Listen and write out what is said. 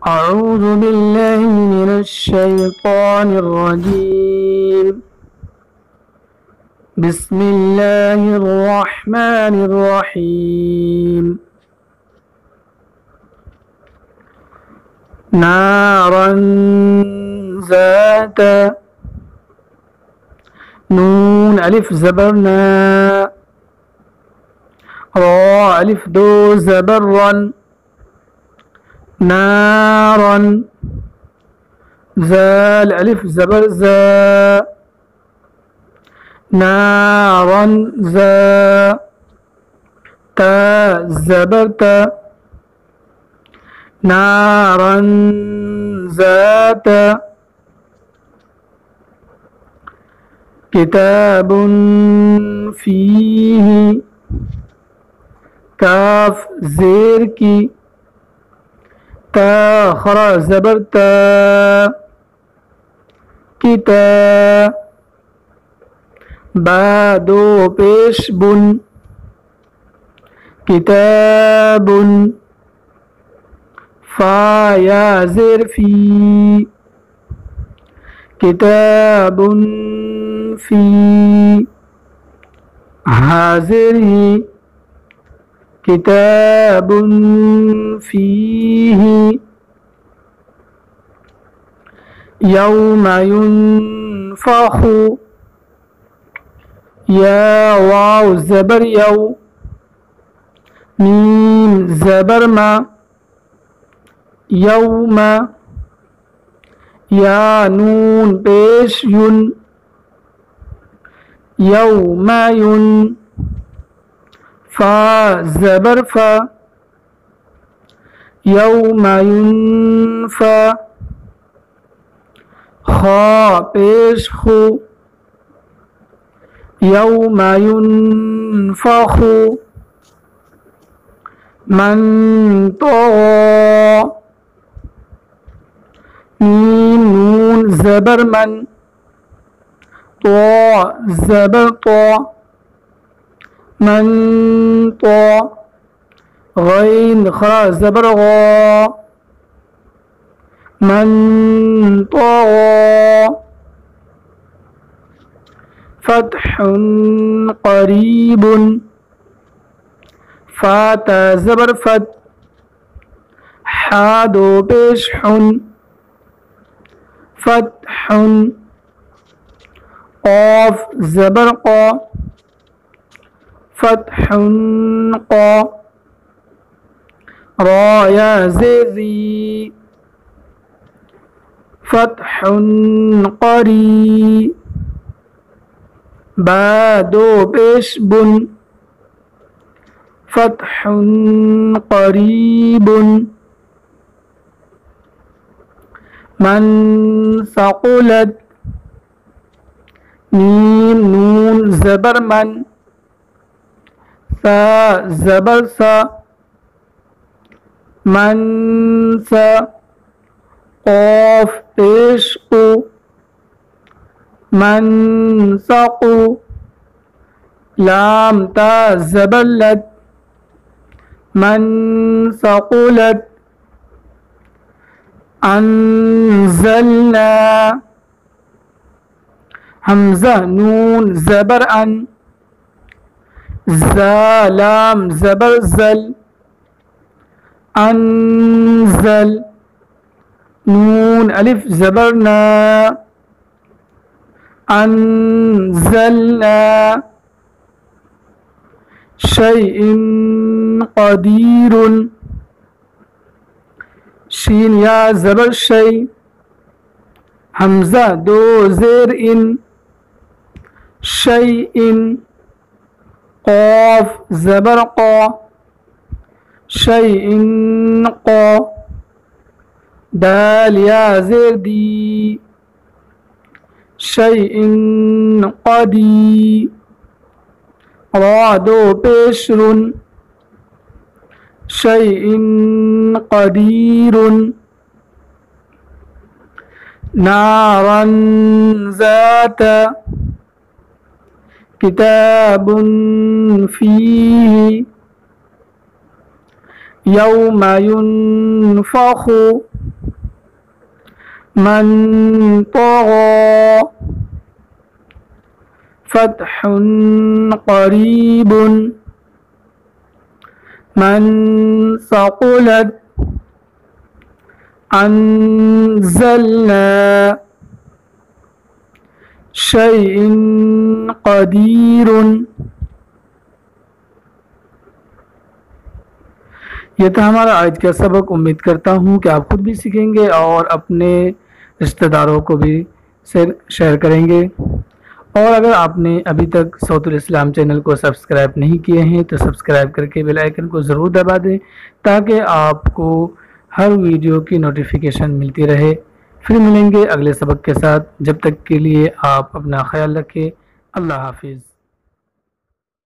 أعوذ بالله من الشيطان الرجيم بسم الله الرحمن الرحيم نارا ذات نون ألف زبرنا را ألف دو زبرا نارا زال ألف زبر زا نارا زا تا زبرت نارا ذات كتاب فيه كاف زير کی تا خرا زبرتا کتا با دو پیش بن کتاب فا یا زیر فی کتاب فی حاضر ہی كتاب فيه يوم ينفخ يا واو زبر يو ميم زبر ما يوم يا نون پیش ين يوم ين فا زبر فا يوم ينفى خا پیش خو يوم ينفخ من طغى ميم نون زبر من طا زبر طا من طا غين خرا زبر غا من طغى فتح قريب فات زبر فت حادو بشح فتح قاف زبر قا فتح قا را يا زي فتح قري با دو پیش بن فتح قريب من ثقلت ميم نون زبر من سا زبر سا من سا قاف پیش قو من سقو لام تا زبر لت من ثقلت أنزلنا همزة نون زبر أن زا لام زبر زل أنزل نون ألف زبرنا أنزلنا شيء قدير شين يا زبر شيء همزة دو زير إن شيء قاف زبر قا شيء قا دال يا زير دي شيء قدي را دو بشر شيء قدير نارا ذات كتاب فيه يوم ينفخ मन तग़ा फ़त्हुन क़रीबुन मन सक़ुलत अंज़लना शैइन क़दीरुन। यह था हमारा आज का सबक। उम्मीद करता हूँ कि आप खुद भी सीखेंगे और अपने रिश्तेदारों को भी शेयर करेंगे। और अगर आपने अभी तक सौतुल इस्लाम चैनल को सब्सक्राइब नहीं किए हैं तो सब्सक्राइब करके बेल आइकन को ज़रूर दबा दें ताकि आपको हर वीडियो की नोटिफिकेशन मिलती रहे। फिर मिलेंगे अगले सबक के साथ। जब तक के लिए आप अपना ख्याल रखें। अल्लाह हाफिज़।